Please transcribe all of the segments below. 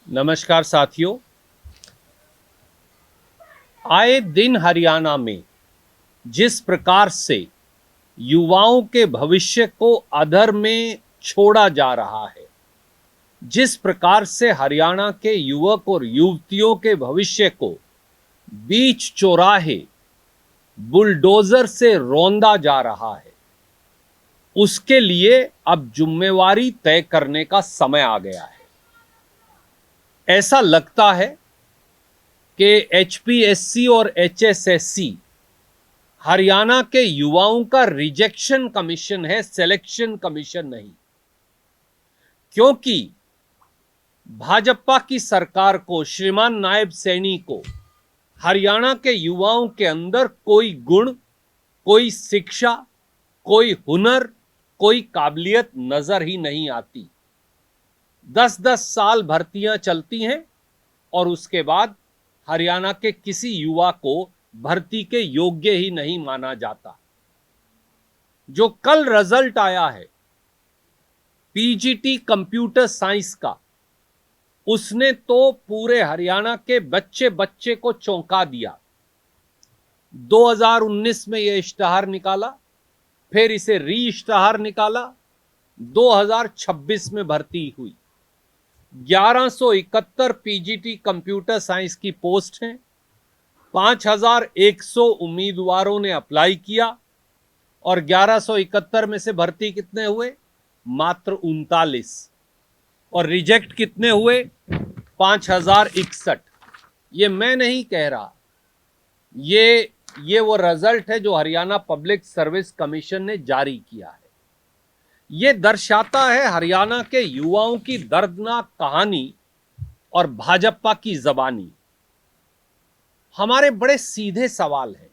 नमस्कार साथियों। आए दिन हरियाणा में जिस प्रकार से युवाओं के भविष्य को अधर में छोड़ा जा रहा है, जिस प्रकार से हरियाणा के युवक और युवतियों के भविष्य को बीच चौराहे बुलडोजर से रौंदा जा रहा है, उसके लिए अब जिम्मेवारी तय करने का समय आ गया है। ऐसा लगता है कि एचपीएससी और एचएसएससी हरियाणा के युवाओं का रिजेक्शन कमीशन है, सिलेक्शन कमीशन नहीं। क्योंकि भाजपा की सरकार को, श्रीमान नायब सैनी को हरियाणा के युवाओं के अंदर कोई गुण, कोई शिक्षा, कोई हुनर, कोई काबिलियत नजर ही नहीं आती। 10-10 साल भर्तियां चलती हैं और उसके बाद हरियाणा के किसी युवा को भर्ती के योग्य ही नहीं माना जाता। जो कल रिजल्ट आया है पीजीटी कंप्यूटर साइंस का, उसने तो पूरे हरियाणा के बच्चे बच्चे को चौंका दिया। 2019 में यह इश्तहार निकाला, फिर इसे री इश्तहार निकाला, 2026 में भर्ती हुई। 1171 पीजीटी कंप्यूटर साइंस की पोस्ट हैं। 5100 उम्मीदवारों ने अप्लाई किया और 1171 में से भर्ती कितने हुए? मात्र 39। और रिजेक्ट कितने हुए? 5061। ये मैं नहीं कह रहा, ये वो रिजल्ट है जो हरियाणा पब्लिक सर्विस कमीशन ने जारी किया है। ये दर्शाता है हरियाणा के युवाओं की दर्दनाक कहानी और भाजपा की जबानी। हमारे बड़े सीधे सवाल हैं।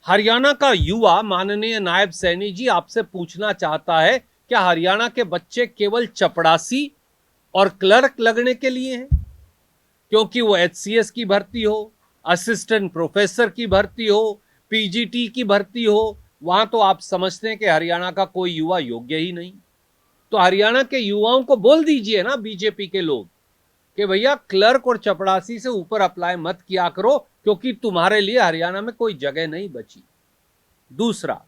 हरियाणा का युवा माननीय नायब सैनी जी आपसे पूछना चाहता है, क्या हरियाणा के बच्चे केवल चपड़ासी और क्लर्क लगने के लिए हैं? क्योंकि वो एचसीएस की भर्ती हो, असिस्टेंट प्रोफेसर की भर्ती हो, पीजीटी की भर्ती हो, वहां तो आप समझते हैं कि हरियाणा का कोई युवा योग्य ही नहीं। तो हरियाणा के युवाओं को बोल दीजिए ना बीजेपी के लोग कि भैया क्लर्क और चपड़ासी से ऊपर अप्लाई मत किया करो, क्योंकि तुम्हारे लिए हरियाणा में कोई जगह नहीं बची। दूसरा,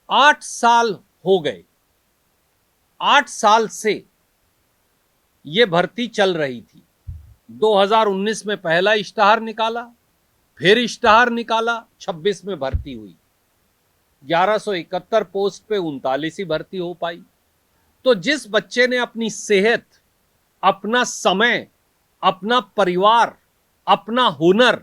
8 साल हो गए, 8 साल से यह भर्ती चल रही थी। 2019 में पहला इश्तहार निकाला, फिर इश्तहार निकाला, 26 में भर्ती हुई। 1171 पोस्ट पे 39 ही भर्ती हो पाई। तो जिस बच्चे ने अपनी सेहत, अपना समय, अपना परिवार, अपना हुनर,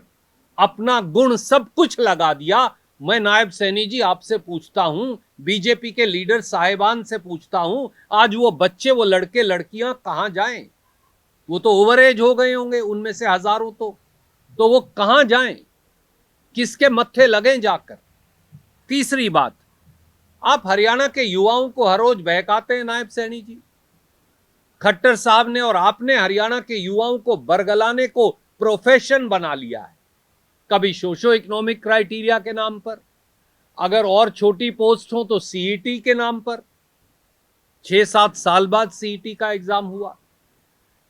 अपना गुण सब कुछ लगा दिया, मैं नायब सैनी जी आपसे पूछता हूं, बीजेपी के लीडर साहिबान से पूछता हूं, आज वो बच्चे, वो लड़के लड़कियां कहां जाएं? वो तो ओवर एज हो गए होंगे उनमें से हजारों। तो वो कहां जाएं? किसके मत्थे लगें जाकर? तीसरी बात, आप हरियाणा के युवाओं को हर रोज बहकाते हैं नायब सैनी जी। खट्टर साहब ने और आपने हरियाणा के युवाओं को बरगलाने को प्रोफेशन बना लिया है। कभी सोशो इकोनॉमिक क्राइटेरिया के नाम पर, अगर और छोटी पोस्ट हो तो सीईटी के नाम पर। 6-7 साल बाद सीईटी का एग्जाम हुआ।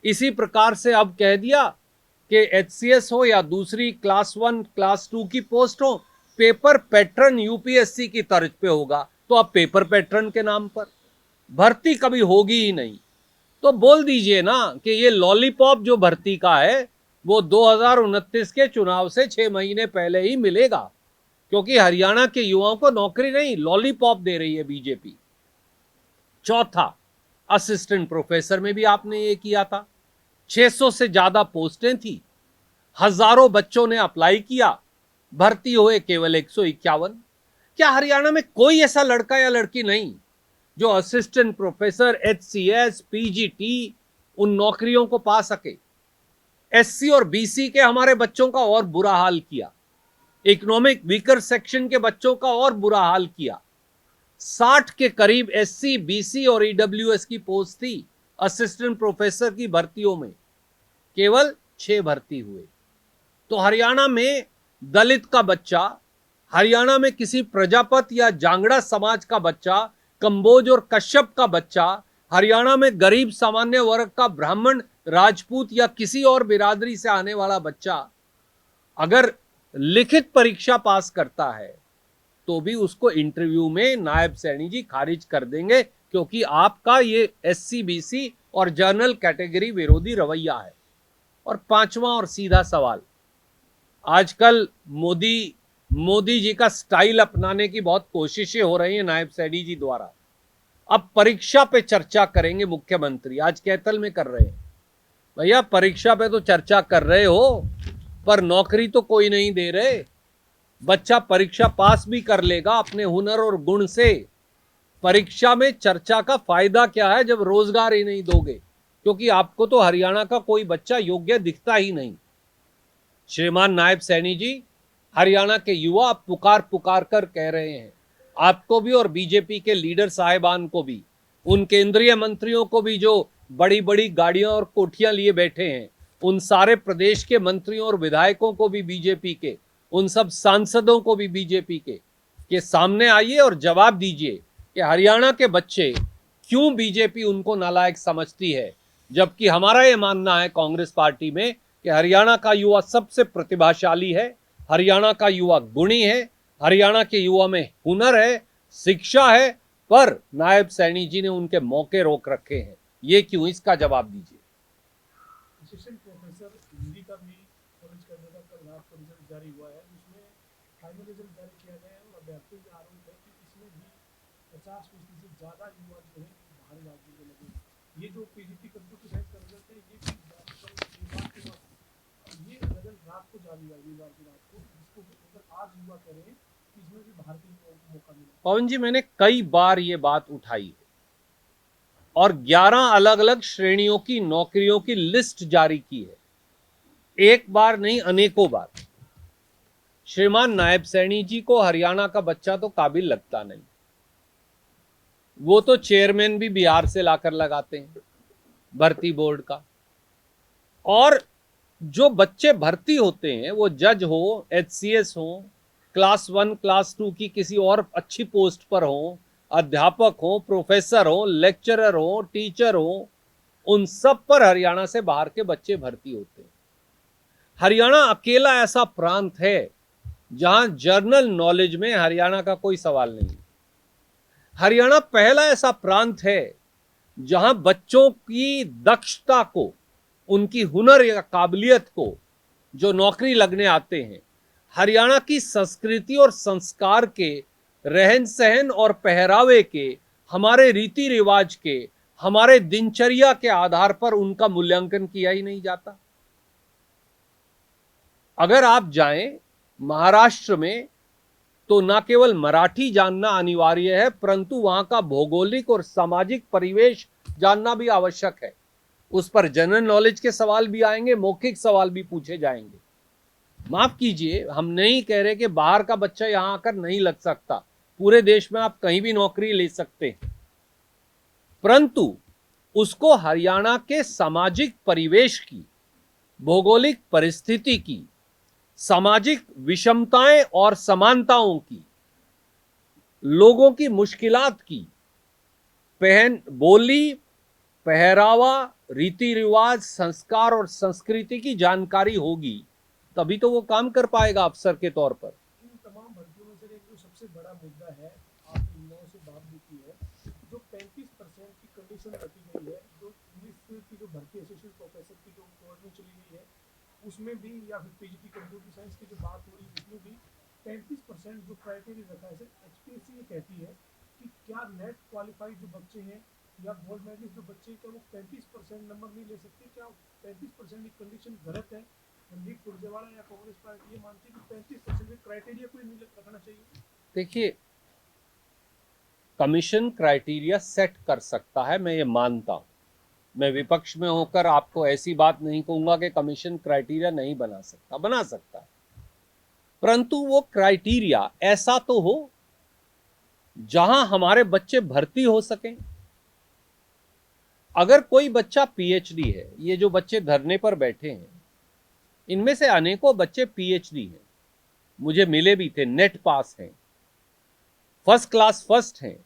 इसी प्रकार से अब कह दिया कि एचसीएस हो या दूसरी क्लास 1, क्लास 2 की पोस्ट हो, पेपर पैटर्न यूपीएससी की तर्ज पे होगा। तो अब पेपर पैटर्न के नाम पर भर्ती कभी होगी ही नहीं। तो बोल दीजिए ना कि ये लॉलीपॉप जो भर्ती का है वो 2029 के चुनाव से 6 महीने पहले ही मिलेगा, क्योंकि हरियाणा के युवाओं को नौकरी नहीं, लॉलीपॉप दे रही है बीजेपी। चौथा, असिस्टेंट प्रोफेसर में भी आपने ये किया था। 600 से ज्यादा पोस्टें थी, हजारों बच्चों ने अप्लाई किया, भर्ती हुए केवल 151। क्या हरियाणा में कोई ऐसा लड़का या लड़की नहीं जो असिस्टेंट प्रोफेसर, एचसीएस, पीजीटी उन नौकरियों को पा सके? एससी और बीसी के हमारे बच्चों का और बुरा हाल किया, इकोनॉमिक वीकर सेक्शन के बच्चों का और बुरा हाल किया। 60 के करीब एससी, बीसी और ईडब्ल्यूएस की पोस्ट थी असिस्टेंट प्रोफेसर की भर्तियों में, केवल 6 भर्ती हुए। तो हरियाणा में दलित का बच्चा, हरियाणा में किसी प्रजापत या जांगड़ा समाज का बच्चा, कंबोज और कश्यप का बच्चा हरियाणा में गरीब सामान्य वर्ग का ब्राह्मण, राजपूत या किसी और बिरादरी से आने वाला बच्चा अगर लिखित परीक्षा पास करता है तो भी उसको इंटरव्यू में नायब सैनी जी खारिज कर देंगे, क्योंकि आपका ये एससी बीसी और जनरल कैटेगरी विरोधी रवैया है। और पांचवा और सीधा सवाल, आजकल मोदी जी का स्टाइल अपनाने की बहुत कोशिशें हो रही हैं नायब सैनी जी द्वारा। अब परीक्षा पे चर्चा करेंगे मुख्यमंत्री, आज कैथल में कर रहे हैं। भैया परीक्षा पे तो चर्चा कर रहे हो, पर नौकरी तो कोई नहीं दे रहे। बच्चा परीक्षा पास भी कर लेगा अपने हुनर और गुण से, परीक्षा में चर्चा का फायदा क्या है जब रोजगार ही नहीं दोगे? क्योंकि आपको तो हरियाणा का कोई बच्चा योग्य दिखता ही नहीं। श्रीमान नायब सैनी जी, हरियाणा के युवा पुकार पुकार कर कह रहे हैं, आपको भी और बीजेपी के लीडर साहिबान को भी, उन केंद्रीय मंत्रियों को भी जो बड़ी बड़ी गाड़ियां और कोठियां लिए बैठे हैं, उन सारे प्रदेश के मंत्रियों और विधायकों को भी बीजेपी के, उन सब सांसदों को भी बीजेपी के सामने आइए और जवाब दीजिए कि हरियाणा के बच्चे क्यों बीजेपी उनको नालायक समझती है, जबकि हमारा यह मानना है कांग्रेस पार्टी में कि हरियाणा का युवा सबसे प्रतिभाशाली है, हरियाणा का युवा गुणी है, हरियाणा के युवा में हुनर है, शिक्षा है, पर नायब सैनी जी ने उनके मौके रोक रखे हैं। ये क्यों, इसका जवाब दीजिए। असिस्टेंट प्रोफेसर हिंदी का भी कॉलेज करने का कल रात को रिजल्ट जारी हुआ है, जिसमें फाइनल रिजल्ट जारी किया गया है और अभ्यर्थियों का आरोप है कि इसमें भी 50% से ज़्यादा युवा जो है बाहर राज्य में लगे। ये जो पीजीटी कंप्यूटर साइंस का रिजल्ट है, ये भी ये रिजल्ट रात को जारी हुआ, रविवार की रात को, जिसको अगर आज युवा करें कि इसमें भी बाहर के युवाओं को मौका मिला। पवन जी, मैंने कई बार ये बात उठाई है और 11 अलग अलग श्रेणियों की नौकरियों की लिस्ट जारी की है, एक बार नहीं अनेकों बार। श्रीमान नायब सैनी जी को हरियाणा का बच्चा तो काबिल लगता नहीं, वो तो चेयरमैन भी बिहार से लाकर लगाते हैं भर्ती बोर्ड का। और जो बच्चे भर्ती होते हैं वो जज हो, एचसीएस हो, क्लास 1 क्लास 2 की किसी और अच्छी पोस्ट पर हो, अध्यापक हो, प्रोफेसर हो, लेक्चरर हो, टीचर हो, उन सब पर हरियाणा से बाहर के बच्चे भर्ती होते हैं। हरियाणा अकेला ऐसा प्रांत है जहां जर्नल नॉलेज में हरियाणा का कोई सवाल नहीं। हरियाणा पहला ऐसा प्रांत है जहां बच्चों की दक्षता को, उनकी हुनर या काबिलियत को जो नौकरी लगने आते हैं, हरियाणा की संस्कृति और संस्कार के, रहन सहन और पहरावे के, हमारे रीति रिवाज के, हमारे दिनचर्या के आधार पर उनका मूल्यांकन किया ही नहीं जाता। अगर आप जाएं महाराष्ट्र में तो न केवल मराठी जानना अनिवार्य है, परंतु वहां का भौगोलिक और सामाजिक परिवेश जानना भी आवश्यक है। उस पर जनरल नॉलेज के सवाल भी आएंगे, मौखिक सवाल भी पूछे जाएंगे। माफ कीजिए, हम नहीं कह रहे कि बाहर का बच्चा यहां आकर नहीं लग सकता, पूरे देश में आप कहीं भी नौकरी ले सकते हैं, परंतु उसको हरियाणा के सामाजिक परिवेश की, भौगोलिक परिस्थिति की, सामाजिक विषमताएं और समानताओं की, लोगों की मुश्किलात की, बोली, पहरावा, रीति रिवाज, संस्कार और संस्कृति की जानकारी होगी, तभी तो वो काम कर पाएगा अफसर के तौर पर। इन तमाम भर्तियों में से एक जो सबसे बड़ा मुद्दा है, आपने युवाओं से बात भी की है, जो 35% की कंडीशन रखी गई है, जो इंग्लिश की जो भर्ती असिस्टेंट प्रोफेसर की जो कोर्ट में चली गई है, उसमें भी, या फिर पीजीटी कंप्यूटर साइंस की जो बात हो रही है उसमें भी 35% जो क्राइटेरिया रखा है। सर एचपीएससी ये कहती है कि क्या नेट क्वालिफाइड जो बच्चे हैं या गोल्ड मेडलिस्ट जो बच्चे, क्या वो 35% नंबर नहीं ले सकते? क्या 35% की कंडीशन गलत है? रणदीप सुरजेवाला या कांग्रेस पार्टी ये मानती है कि 35% के क्राइटेरिया कोई नहीं रखना चाहिए? देखिए, कमीशन क्राइटेरिया सेट कर सकता है, मैं ये मानता हूं। मैं विपक्ष में होकर आपको ऐसी बात नहीं कहूंगा कि कमीशन क्राइटेरिया नहीं बना सकता, बना सकता है, परंतु वो क्राइटेरिया ऐसा तो हो जहां हमारे बच्चे भर्ती हो सकें। अगर कोई बच्चा पीएचडी है, ये जो बच्चे धरने पर बैठे हैं इनमें से अनेकों बच्चे पीएचडी हैं, मुझे मिले भी थे, नेट पास हैं, फर्स्ट क्लास फर्स्ट हैं,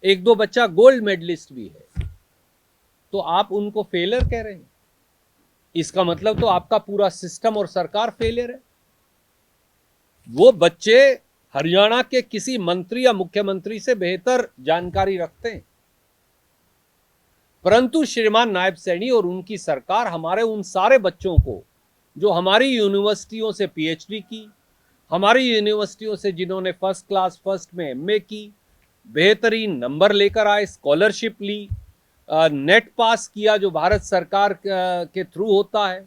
एक दो बच्चा गोल्ड मेडलिस्ट भी है, तो आप उनको फेलियर कह रहे हैं। इसका मतलब तो आपका पूरा सिस्टम और सरकार फेलियर है। वो बच्चे हरियाणा के किसी मंत्री या मुख्यमंत्री से बेहतर जानकारी रखते हैं, परंतु श्रीमान नायब सैनी और उनकी सरकार हमारे उन सारे बच्चों को जो हमारी यूनिवर्सिटियों से पीएचडी की, हमारी यूनिवर्सिटियों से जिन्होंने फर्स्ट क्लास फर्स्ट में एमए की, बेहतरीन नंबर लेकर आए, स्कॉलरशिप ली, नेट पास किया जो भारत सरकार के थ्रू होता है,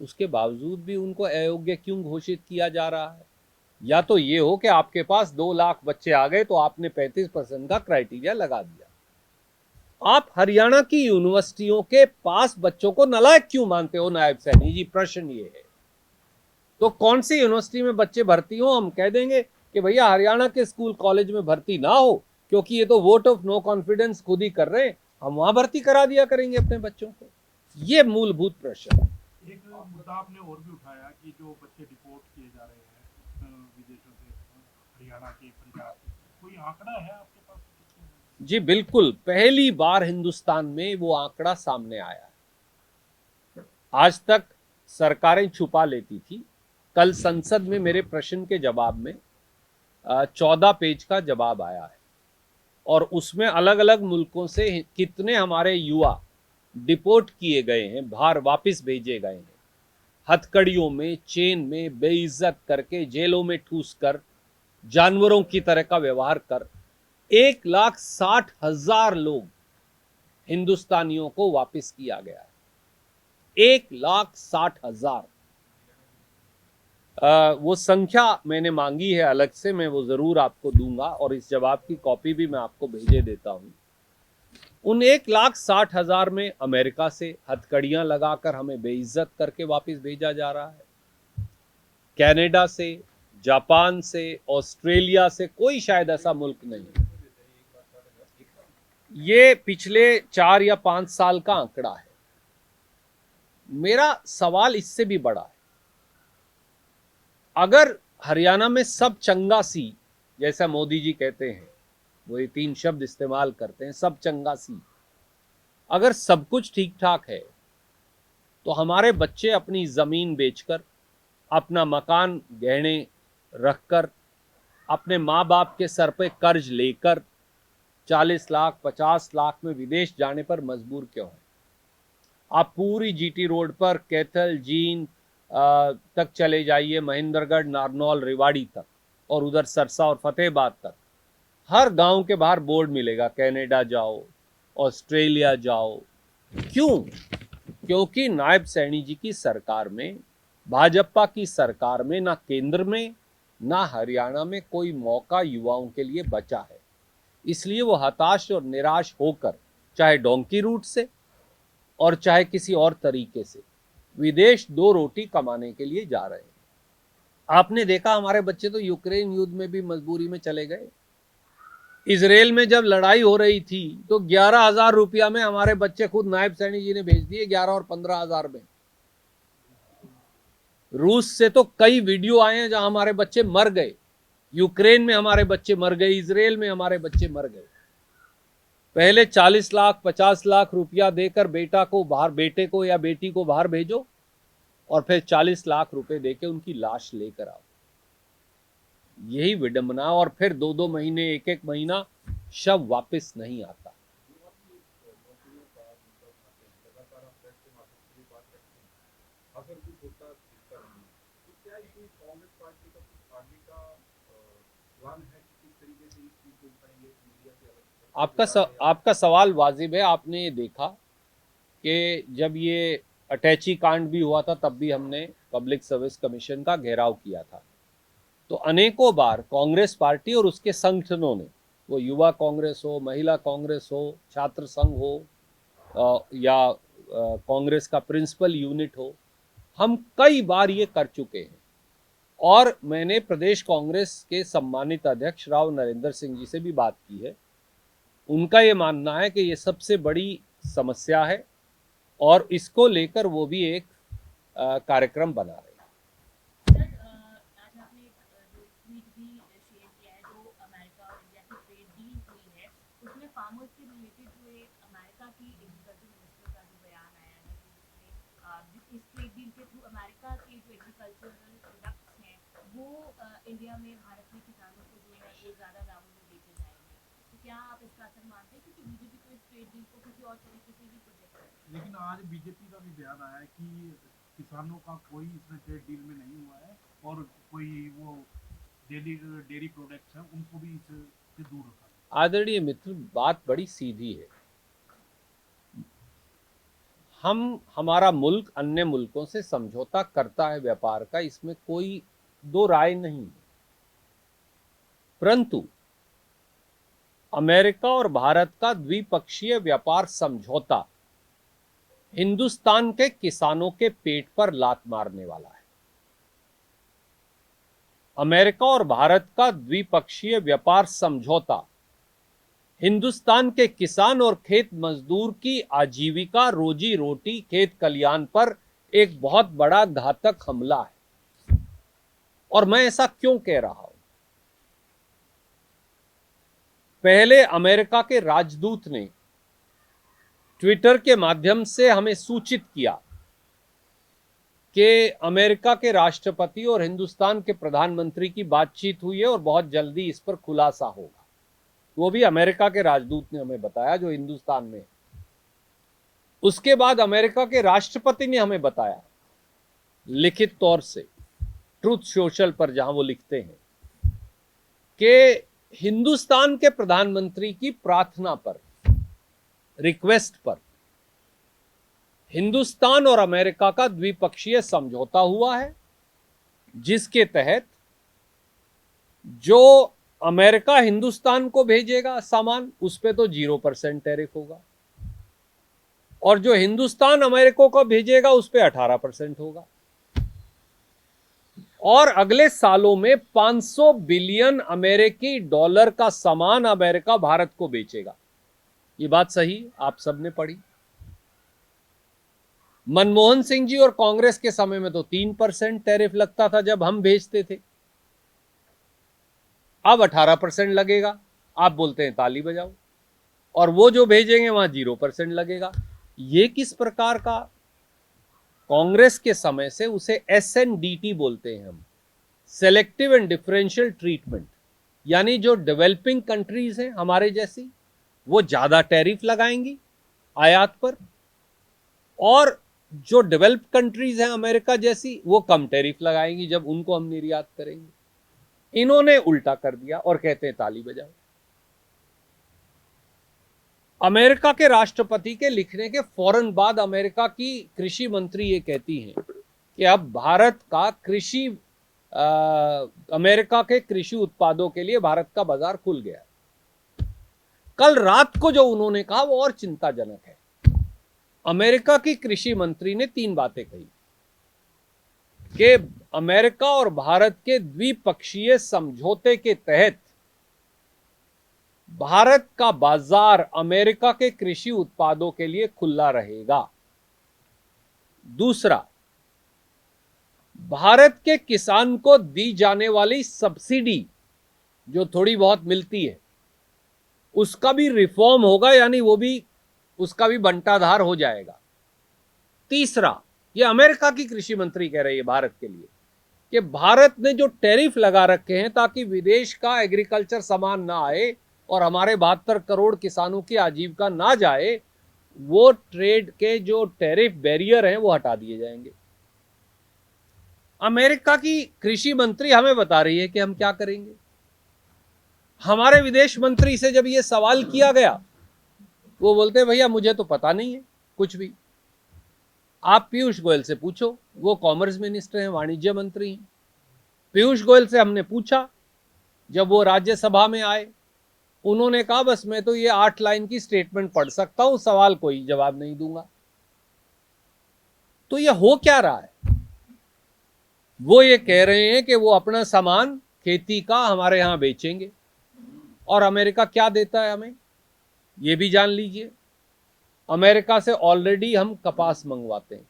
उसके बावजूद भी उनको अयोग्य क्यों घोषित किया जा रहा है? या तो ये हो कि आपके पास 2 लाख बच्चे आ गए तो आपने 35% का क्राइटेरिया लगा दिया। आप हरियाणा की यूनिवर्सिटियों के पास बच्चों को नालायक क्यों मानते हो नायब सैनी जी? प्रश्न ये है। तो कौन सी यूनिवर्सिटी में बच्चे भर्ती हो, हम कह देंगे कि भैया हरियाणा के स्कूल कॉलेज में भर्ती ना हो, क्योंकि ये तो वोट ऑफ नो कॉन्फिडेंस खुद ही कर रहे हैं, हम वहां भर्ती करा दिया करेंगे अपने बच्चों को। ये मूलभूत प्रश्न है। एक मुद्दा आपने और भी उठाया कि जो बच्चे डिपोर्ट किए जा रहे हैं विदेशों से, हरियाणा के, पंजाब के, कोई आंकड़ा है आपके पास कितने हैं? जी बिल्कुल, पहली बार हिंदुस्तान में वो आंकड़ा सामने आया है। आज तक सरकारें छुपा लेती थी। कल संसद में मेरे प्रश्न के जवाब में 14 पेज का जवाब आया है, और उसमें अलग अलग मुल्कों से कितने हमारे युवा डिपोर्ट किए गए हैं, बाहर वापस भेजे गए हैं, हथकड़ियों में, चेन में, बेइज्जत करके, जेलों में ठूस कर, जानवरों की तरह का व्यवहार कर 1,60,000 लोग हिंदुस्तानियों को वापस किया गया है। 1,60,000। वो संख्या मैंने मांगी है अलग से, मैं वो जरूर आपको दूंगा, और इस जवाब की कॉपी भी मैं आपको भेजे देता हूं। उन 1,60,000 में अमेरिका से हथकड़ियां लगाकर हमें बेइज्जत करके वापस भेजा जा रहा है, कनाडा से, जापान से, ऑस्ट्रेलिया से, कोई शायद ऐसा मुल्क नहीं। ये पिछले 4 या 5 साल का आंकड़ा है। मेरा सवाल इससे भी बड़ा है। अगर हरियाणा में सब चंगा सी, जैसा मोदी जी कहते हैं, वो ये 3 शब्द इस्तेमाल करते हैं, सब चंगा सी, अगर सब कुछ ठीक ठाक है, तो हमारे बच्चे अपनी जमीन बेचकर, अपना मकान गहने रखकर, अपने माँ बाप के सर पे कर्ज लेकर 40 लाख 50 लाख में विदेश जाने पर मजबूर क्यों है? आप पूरी जीटी रोड पर कैथल, जींद तक चले जाइए, महेंद्रगढ़, नारनौल, रेवाड़ी तक, और उधर सरसा और फतेहाबाद तक, हर गांव के बाहर बोर्ड मिलेगा, कनाडा जाओ, ऑस्ट्रेलिया जाओ। क्यों? क्योंकि नायब सैनी जी की सरकार में, भाजपा की सरकार में, ना केंद्र में ना हरियाणा में कोई मौका युवाओं के लिए बचा है। इसलिए वो हताश और निराश होकर, चाहे डोंकी रूट से और चाहे किसी और तरीके से, विदेश 2 रोटी कमाने के लिए जा रहे हैं। आपने देखा हमारे बच्चे तो यूक्रेन युद्ध में भी मजबूरी में चले गए। इजराइल में जब लड़ाई हो रही थी तो 11,000 रुपया में हमारे बच्चे खुद नायब सैनी जी ने भेज दिए, 11 और 15,000 में। रूस से तो कई वीडियो आए हैं जहां हमारे बच्चे मर गए, यूक्रेन में हमारे बच्चे मर गए, इजराइल में हमारे बच्चे मर गए। पहले 40 लाख 50 लाख रुपया देकर बेटा को बाहर, बेटे को या बेटी को बाहर भेजो, और फिर 40 लाख रुपए देके उनकी लाश लेकर आओ। यही विडंबना। और फिर 2-2 महीने, 1-1 महीना शव वापस नहीं आता। अगर कुछ होता दिखता नहीं है, तो क्या इसमें कांग्रेस पार्टी का कुछ आगे का प्लान है कि किस तरीके से इस चीज को उठाएंगे, मीडिया से अलग? आपका सवाल वाजिब है। आपने ये देखा कि जब ये अटैची कांड भी हुआ था, तब भी हमने पब्लिक सर्विस कमीशन का घेराव किया था। तो अनेकों बार कांग्रेस पार्टी और उसके संगठनों ने, वो युवा कांग्रेस हो, महिला कांग्रेस हो, छात्र संघ हो, या कांग्रेस का प्रिंसिपल यूनिट हो, हम कई बार ये कर चुके हैं। और मैंने प्रदेश कांग्रेस के सम्मानित अध्यक्ष राव नरेंद्र सिंह जी से भी बात की है। उनका ये मानना है कि ये सबसे बड़ी समस्या है, और इसको लेकर वो भी एक कार्यक्रम बना रहे हैं। सर, आज आपने जो ट्वीट भी शेयर किया है, जो अमेरिका और इंडिया की ट्रेड डील हुई है, उसमें डील के थ्रू अमेरिका के जो एग्रीकल्चरल प्रोडक्ट्स हैं वो इंडिया में भारत में किसानों को जो है वो ज़्यादा दामों में बेचे जाएंगे, तो क्या आप इसका असर मानते हैं? क्योंकि बीजेपी तो इस ट्रेड डील को किसी और तरीके से भी प्रोजेक्ट करती है। लेकिन आज बीजेपी का भी बयान आया है कि किसानों का कोई इसमें ट्रेड डील में नहीं हुआ है और कोई वो डेयरी प्रोडक्ट्स हैं उनको भी इससे दूर रखा है। आदरणीय मित्र, बात बड़ी सीधी है। हमारा मुल्क अन्य मुल्कों से समझौता करता है व्यापार का, इसमें कोई दो राय नहीं है। परंतु अमेरिका और भारत का द्विपक्षीय व्यापार समझौता हिंदुस्तान के किसानों के पेट पर लात मारने वाला है। अमेरिका और भारत का द्विपक्षीय व्यापार समझौता हिंदुस्तान के किसान और खेत मजदूर की आजीविका, रोजी रोटी, खेत कल्याण पर एक बहुत बड़ा घातक हमला है। और मैं ऐसा क्यों कह रहा हूं? पहले अमेरिका के राजदूत ने ट्विटर के माध्यम से हमें सूचित किया कि अमेरिका के राष्ट्रपति और हिंदुस्तान के प्रधानमंत्री की बातचीत हुई है और बहुत जल्दी इस पर खुलासा होगा। वो भी अमेरिका के राजदूत ने हमें बताया जो हिंदुस्तान में है। उसके बाद अमेरिका के राष्ट्रपति ने हमें बताया लिखित तौर से, ट्रूथ सोशल पर जहां वो लिखते हैं कि हिंदुस्तान के प्रधानमंत्री की प्रार्थना पर, रिक्वेस्ट पर हिंदुस्तान और अमेरिका का द्विपक्षीय समझौता हुआ है, जिसके तहत जो अमेरिका हिंदुस्तान को भेजेगा सामान उस पे तो 0% टैरिफ होगा और जो हिंदुस्तान अमेरिका को भेजेगा उस पे 18% होगा। और अगले सालों में 500 बिलियन अमेरिकी डॉलर का सामान अमेरिका भारत को बेचेगा। ये बात सही आप सबने पढ़ी। मनमोहन सिंह जी और कांग्रेस के समय में तो 3% टैरिफ लगता था जब हम भेजते थे, अब 18% लगेगा। आप बोलते हैं ताली बजाओ, और वो जो भेजेंगे वहां 0% लगेगा। ये किस प्रकार का? कांग्रेस के समय से उसे SNDT बोलते हैं हम, सेलेक्टिव एंड डिफरेंशियल ट्रीटमेंट, यानी जो डेवलपिंग कंट्रीज हैं हमारे जैसी वो ज्यादा टैरिफ लगाएंगी आयात पर, और जो डेवलप कंट्रीज हैं अमेरिका जैसी वो कम टैरिफ लगाएंगी जब उनको हम निर्यात करेंगे। इन्होंने उल्टा कर दिया और कहते हैं ताली बजाओ। अमेरिका के राष्ट्रपति के लिखने के फौरन बाद अमेरिका की कृषि मंत्री ये कहती हैं कि अब भारत का कृषि अमेरिका के कृषि उत्पादों के लिए भारत का बाजार खुल गया। कल रात को जो उन्होंने कहा वो और चिंताजनक है। अमेरिका की कृषि मंत्री ने 3 बातें कही कि अमेरिका और भारत के द्विपक्षीय समझौते के तहत भारत का बाजार अमेरिका के कृषि उत्पादों के लिए खुला रहेगा। दूसरा, भारत के किसान को दी जाने वाली सब्सिडी जो थोड़ी बहुत मिलती है उसका भी रिफॉर्म होगा, यानी वो भी उसका भी बंटाधार हो जाएगा। तीसरा, ये अमेरिका की कृषि मंत्री कह रही है भारत के लिए कि भारत ने जो टैरिफ लगा रखे हैं ताकि विदेश का एग्रीकल्चर सामान ना आए और हमारे 72 करोड़ किसानों की आजीविका ना जाए, वो ट्रेड के जो टैरिफ बैरियर हैं वो हटा दिए जाएंगे। अमेरिका की कृषि मंत्री हमें बता रही है कि हम क्या करेंगे। हमारे विदेश मंत्री से जब ये सवाल किया गया वो बोलते हैं भैया मुझे तो पता नहीं है कुछ भी, आप पीयूष गोयल से पूछो, वो कॉमर्स मिनिस्टर हैं, वाणिज्य मंत्री हैं। पीयूष गोयल से हमने पूछा जब वो राज्यसभा में आए, उन्होंने कहा बस मैं तो ये 8 लाइन की स्टेटमेंट पढ़ सकता हूं, सवाल कोई जवाब नहीं दूंगा। तो ये हो क्या रहा है? वो ये कह रहे हैं कि वो अपना सामान खेती का हमारे यहां बेचेंगे, और अमेरिका क्या देता है हमें ये भी जान लीजिए। अमेरिका से ऑलरेडी हम कपास मंगवाते हैं,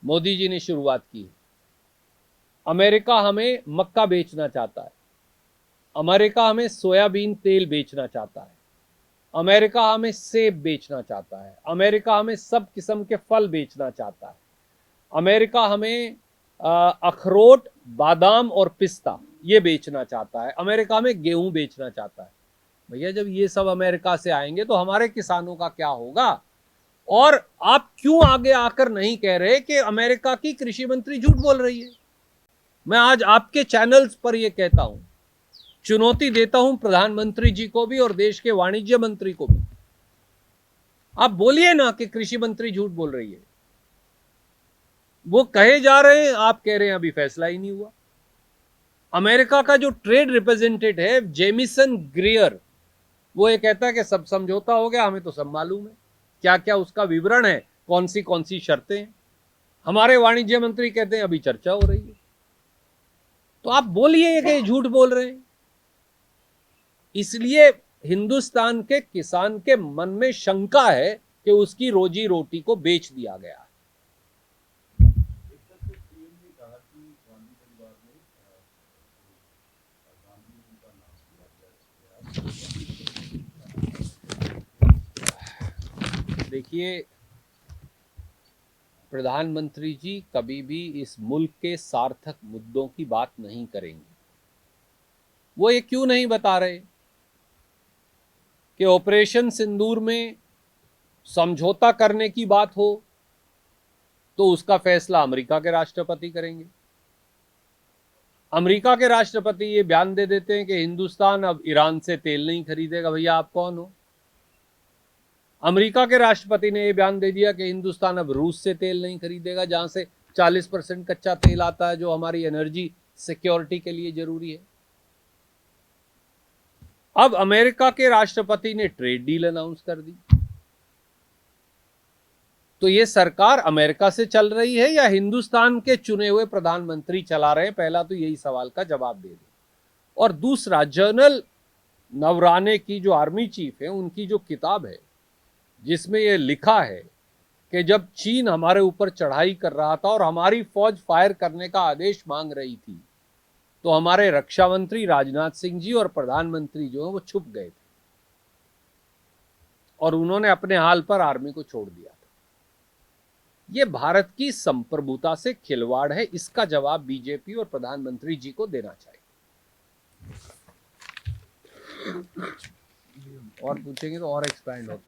मोदी जी ने शुरुआत की है। अमेरिका हमें मक्का बेचना चाहता है, अमेरिका हमें सोयाबीन तेल बेचना चाहता है, अमेरिका हमें सेब बेचना चाहता है, अमेरिका हमें सब किस्म के फल बेचना चाहता है। अमेरिका हमें अखरोट, बादाम और पिस्ता ये बेचना चाहता है, अमेरिका हमें गेहूं बेचना चाहता है। भैया जब ये सब अमेरिका से आएंगे तो हमारे किसानों का क्या होगा? और आप क्यों आगे आकर नहीं कह रहे कि अमेरिका की कृषि मंत्री झूठ बोल रही है? मैं आज आपके चैनल्स पर यह कहता हूं, चुनौती देता हूं प्रधानमंत्री जी को भी और देश के वाणिज्य मंत्री को भी। आप बोलिए ना कि कृषि मंत्री झूठ बोल रही है। वो कहे जा रहे हैं, आप कह रहे हैं अभी फैसला ही नहीं हुआ। अमेरिका का जो ट्रेड रिप्रेजेंटेटिव है जेमिसन ग्रेयर, वो ये कहता है कि सब समझौता हो गया, हमें तो सब मालूम है क्या क्या उसका विवरण है, कौन सी शर्तें हैं। हमारे वाणिज्य मंत्री कहते हैं अभी चर्चा हो रही है। तो आप बोलिए कि झूठ बोल रहे हैं। इसलिए हिंदुस्तान के किसान के मन में शंका है कि उसकी रोजी रोटी को बेच दिया गया है। एक तरफ से पीएम ने कहा कि गांधी परिवार ने गांधी उनका नाम लिया गया। देखिए, प्रधानमंत्री जी कभी भी इस मुल्क के सार्थक मुद्दों की बात नहीं करेंगे। वो ये क्यों नहीं बता रहे कि ऑपरेशन सिंदूर में समझौता करने की बात हो तो उसका फैसला अमेरिका के राष्ट्रपति करेंगे। अमेरिका के राष्ट्रपति ये बयान दे देते हैं कि हिंदुस्तान अब ईरान से तेल नहीं खरीदेगा। भैया आप कौन हो? अमेरिका के राष्ट्रपति ने यह बयान दे दिया कि हिंदुस्तान अब रूस से तेल नहीं खरीदेगा, जहां से 40% कच्चा तेल आता है जो हमारी एनर्जी सिक्योरिटी के लिए जरूरी है। अब अमेरिका के राष्ट्रपति ने ट्रेड डील अनाउंस कर दी। तो यह सरकार अमेरिका से चल रही है या हिंदुस्तान के चुने हुए प्रधानमंत्री चला रहे हैं? पहला तो यही सवाल का जवाब दे दो। और दूसरा, जनरल नवराने की जो आर्मी चीफ है, उनकी जो किताब है जिसमें यह लिखा है कि जब चीन हमारे ऊपर चढ़ाई कर रहा था और हमारी फौज फायर करने का आदेश मांग रही थी, तो हमारे रक्षा मंत्री राजनाथ सिंह जी और प्रधानमंत्री जो है वो छुप गए थे और उन्होंने अपने हाल पर आर्मी को छोड़ दिया था। यह भारत की संप्रभुता से खिलवाड़ है। इसका जवाब बीजेपी और प्रधानमंत्री जी को देना चाहिए। और पूछेंगे तो और एक्सपैंड होता।